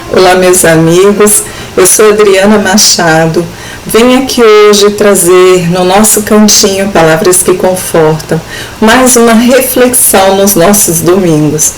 Olá, meus amigos, eu sou Adriana Machado. Venho aqui hoje trazer no nosso cantinho Palavras que Confortam, mais uma reflexão nos nossos domingos.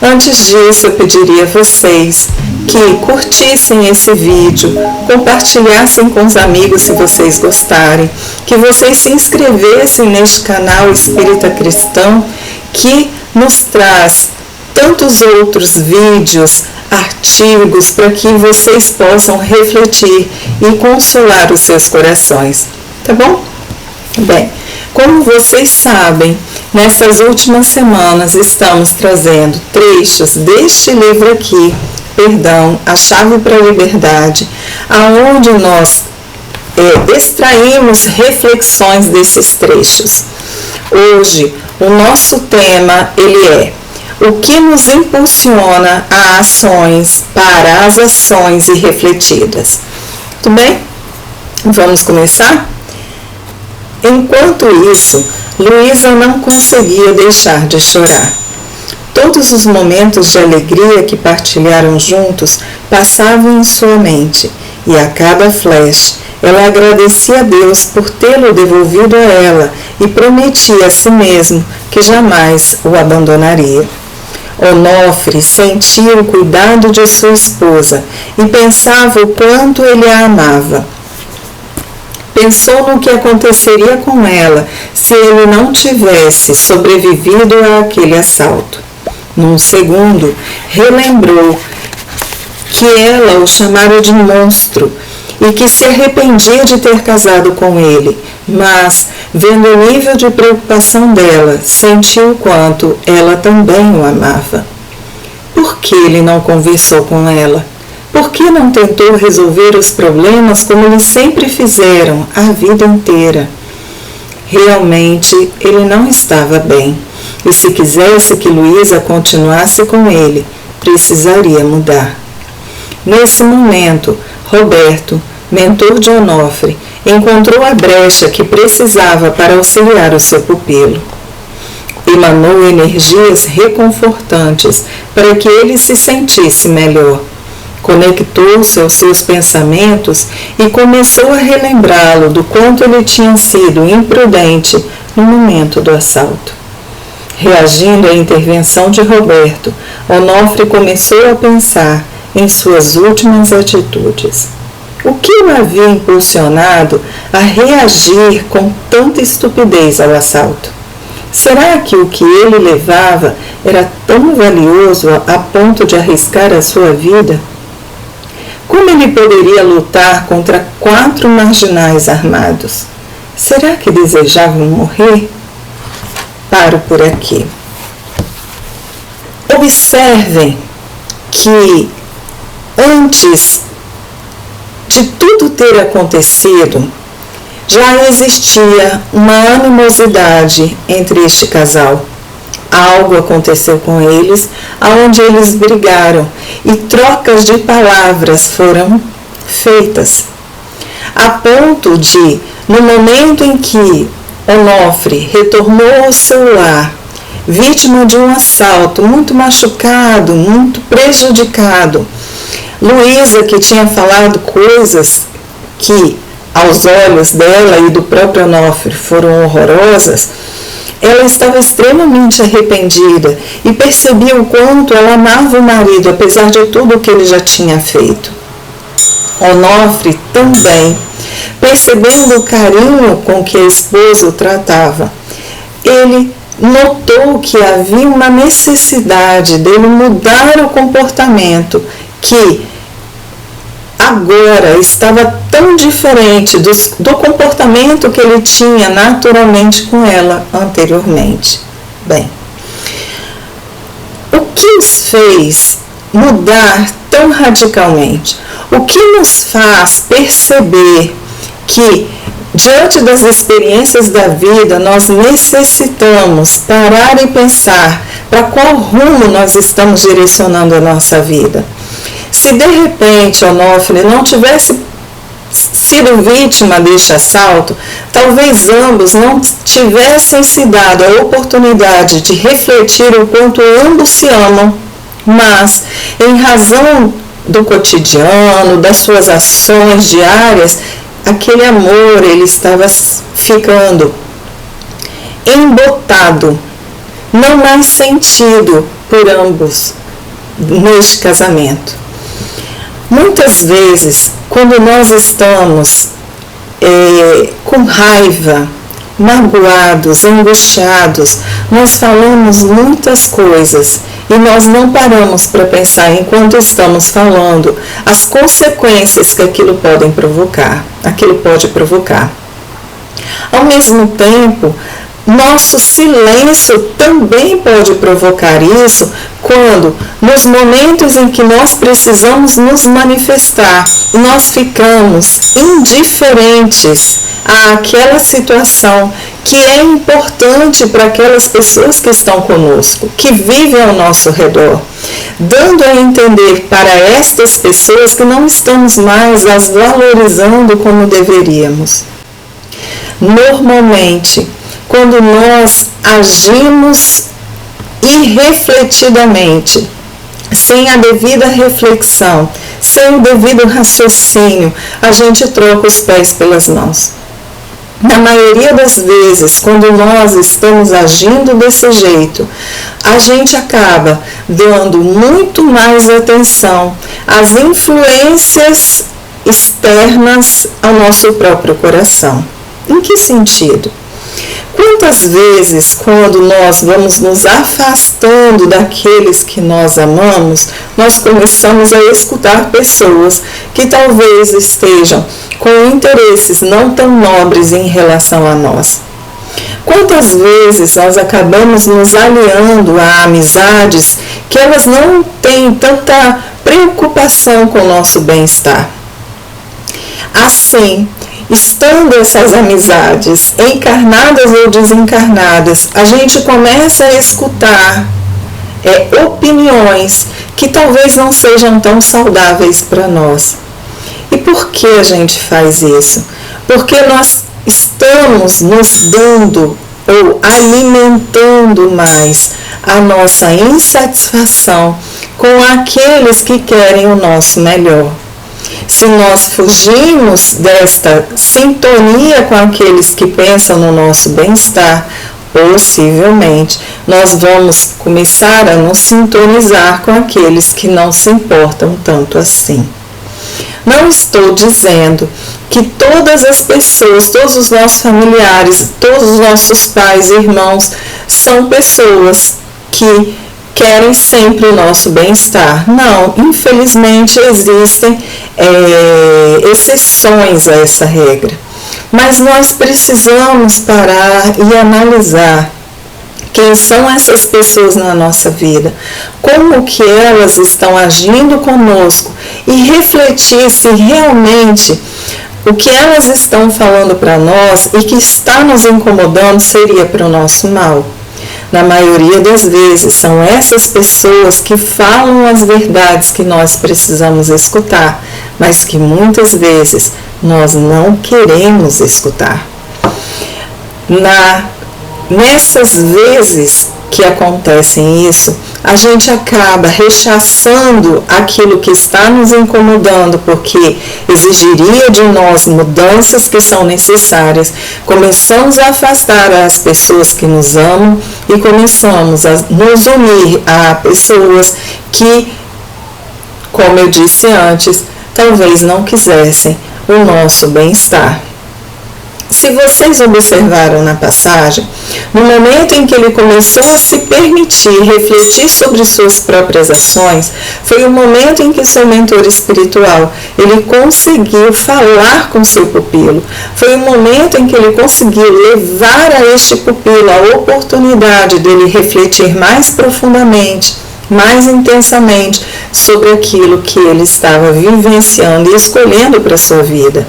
Antes disso, eu pediria a vocês que curtissem esse vídeo, compartilhassem com os amigos se vocês gostarem, que vocês se inscrevessem neste canal Espírita Cristão, que nos traz tantos outros vídeos, artigos, para que vocês possam refletir e consolar os seus corações, tá bom? Bem, como vocês sabem, nessas últimas semanas estamos trazendo trechos deste livro aqui, A Chave para a Liberdade, aonde nós extraímos reflexões desses trechos. Hoje, o nosso tema, ele é: o que nos impulsiona a ações para as ações irrefletidas? Tudo bem? Vamos começar? Enquanto isso, Luísa não conseguia deixar de chorar. Todos os momentos de alegria que partilharam juntos passavam em sua mente, e a cada flash ela agradecia a Deus por tê-lo devolvido a ela e prometia a si mesmo que jamais o abandonaria. Onofre sentia o cuidado de sua esposa e pensava o quanto ele a amava. Pensou no que aconteceria com ela se ele não tivesse sobrevivido àquele assalto. Num segundo, relembrou que ela o chamara de monstro e que se arrependia de ter casado com ele, mas, vendo o nível de preocupação dela, sentiu o quanto ela também o amava. Por que ele não conversou com ela? Por que não tentou resolver os problemas como eles sempre fizeram a vida inteira? Realmente, ele não estava bem, e se quisesse que Luísa continuasse com ele, precisaria mudar. Nesse momento, Roberto, mentor de Onofre, encontrou a brecha que precisava para auxiliar o seu pupilo. Emanou energias reconfortantes para que ele se sentisse melhor. Conectou-se aos seus pensamentos e começou a relembrá-lo do quanto ele tinha sido imprudente no momento do assalto. Reagindo à intervenção de Roberto, Onofre começou a pensar em suas últimas atitudes. O que o havia impulsionado a reagir com tanta estupidez ao assalto? Será que o que ele levava era tão valioso a ponto de arriscar a sua vida? Como ele poderia lutar contra 4 marginais armados? Será que desejavam morrer? Paro por aqui. Observem que antes de tudo ter acontecido, já existia uma animosidade entre este casal. Algo aconteceu com eles, aonde eles brigaram e trocas de palavras foram feitas. A ponto de, no momento em que Onofre retornou ao seu lar, vítima de um assalto, muito machucado, muito prejudicado, Luísa, que tinha falado coisas que, aos olhos dela e do próprio Onofre, foram horrorosas, ela estava extremamente arrependida e percebia o quanto ela amava o marido, apesar de tudo o que ele já tinha feito. Onofre também, percebendo o carinho com que a esposa o tratava, ele notou que havia uma necessidade dele mudar o comportamento que agora estava tão diferente do comportamento que ele tinha naturalmente com ela anteriormente. Bem, o que os fez mudar tão radicalmente? O que nos faz perceber que, diante das experiências da vida, nós necessitamos parar e pensar para qual rumo nós estamos direcionando a nossa vida? Se de repente Onofre não tivesse sido vítima deste assalto, talvez ambos não tivessem se dado a oportunidade de refletir o quanto ambos se amam, mas em razão do cotidiano, das suas ações diárias, aquele amor ele estava ficando embotado, não mais sentido por ambos neste casamento. Muitas vezes, quando nós estamos com raiva, magoados, angustiados, nós falamos muitas coisas e nós não paramos para pensar, enquanto estamos falando, as consequências que aquilo pode provocar. Ao mesmo tempo, nosso silêncio também pode provocar isso quando, nos momentos em que nós precisamos nos manifestar, nós ficamos indiferentes àquela situação que é importante para aquelas pessoas que estão conosco, que vivem ao nosso redor, dando a entender para estas pessoas que não estamos mais as valorizando como deveríamos. Normalmente, quando nós agimos irrefletidamente, sem a devida reflexão, sem o devido raciocínio, a gente troca os pés pelas mãos. Na maioria das vezes, quando nós estamos agindo desse jeito, a gente acaba dando muito mais atenção às influências externas ao nosso próprio coração. Em que sentido? Quantas vezes, quando nós vamos nos afastando daqueles que nós amamos, nós começamos a escutar pessoas que talvez estejam com interesses não tão nobres em relação a nós? Quantas vezes nós acabamos nos aliando a amizades que elas não têm tanta preocupação com o nosso bem-estar? Assim, estando essas amizades encarnadas ou desencarnadas, a gente começa a escutar opiniões que talvez não sejam tão saudáveis para nós. E por que a gente faz isso? Porque nós estamos nos dando ou alimentando mais a nossa insatisfação com aqueles que querem o nosso melhor. Se nós fugimos desta sintonia com aqueles que pensam no nosso bem-estar, possivelmente nós vamos começar a nos sintonizar com aqueles que não se importam tanto assim. Não estou dizendo que todas as pessoas, todos os nossos familiares, todos os nossos pais e irmãos são pessoas que querem sempre o nosso bem-estar. Não, infelizmente existem exceções a essa regra. Mas nós precisamos parar e analisar quem são essas pessoas na nossa vida, como que elas estão agindo conosco e refletir se realmente o que elas estão falando para nós e que está nos incomodando seria para o nosso mal. Na maioria das vezes, são essas pessoas que falam as verdades que nós precisamos escutar, mas que muitas vezes nós não queremos escutar. Nessas vezes que acontecem isso, a gente acaba rechaçando aquilo que está nos incomodando, porque exigiria de nós mudanças que são necessárias. Começamos a afastar as pessoas que nos amam e começamos a nos unir a pessoas que, como eu disse antes, talvez não quisessem o nosso bem-estar. Se vocês observaram na passagem, no momento em que ele começou a se permitir refletir sobre suas próprias ações, foi o momento em que seu mentor espiritual, ele conseguiu falar com seu pupilo. Foi o momento em que ele conseguiu levar a este pupilo a oportunidade dele refletir mais profundamente, mais intensamente sobre aquilo que ele estava vivenciando e escolhendo para a sua vida,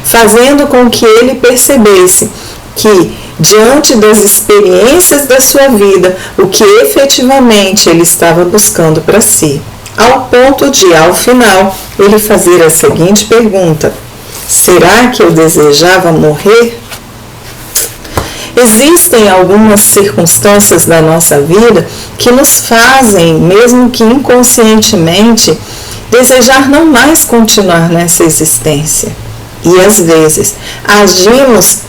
fazendo com que ele percebesse que, diante das experiências da sua vida, o que efetivamente ele estava buscando para si, ao ponto de, ao final, ele fazer a seguinte pergunta: será que eu desejava morrer? Existem algumas circunstâncias da nossa vida que nos fazem, mesmo que inconscientemente, desejar não mais continuar nessa existência. E às vezes agimos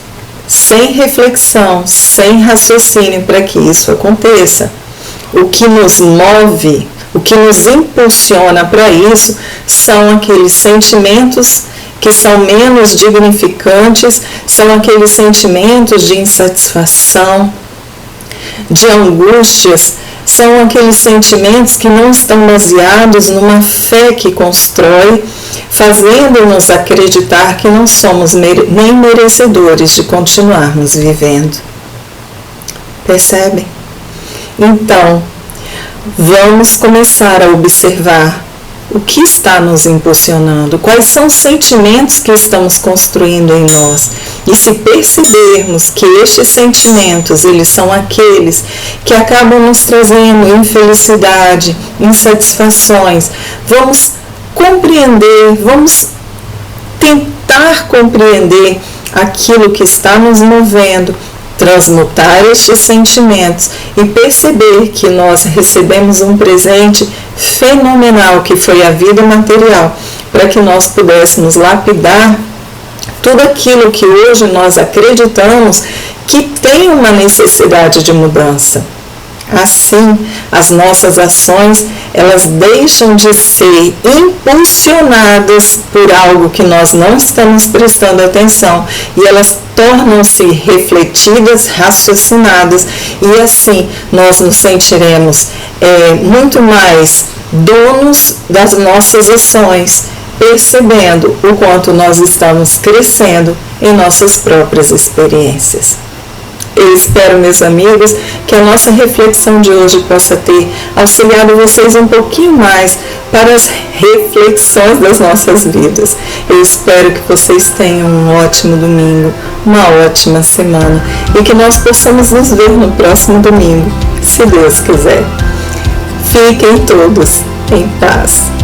sem reflexão, sem raciocínio para que isso aconteça. O que nos move, o que nos impulsiona para isso são aqueles sentimentos que são menos dignificantes, são aqueles sentimentos de insatisfação, de angústias, são aqueles sentimentos que não estão baseados numa fé que constrói, fazendo-nos acreditar que não somos nem merecedores de continuarmos vivendo. Percebem? Então, vamos começar a observar o que está nos impulsionando, quais são os sentimentos que estamos construindo em nós. E se percebermos que estes sentimentos, eles são aqueles que acabam nos trazendo infelicidade, insatisfações, vamos compreender, vamos tentar compreender aquilo que está nos movendo, transmutar estes sentimentos e perceber que nós recebemos um presente fenomenal que foi a vida material, para que nós pudéssemos lapidar tudo aquilo que hoje nós acreditamos que tem uma necessidade de mudança. Assim, as nossas ações, elas deixam de ser impulsionadas por algo que nós não estamos prestando atenção e elas tornam-se refletidas, raciocinadas, e assim nós nos sentiremos muito mais donos das nossas ações, percebendo o quanto nós estamos crescendo em nossas próprias experiências. Eu espero, meus amigos, que a nossa reflexão de hoje possa ter auxiliado vocês um pouquinho mais para as reflexões das nossas vidas. Eu espero que vocês tenham um ótimo domingo, uma ótima semana e que nós possamos nos ver no próximo domingo, se Deus quiser. Fiquem todos em paz.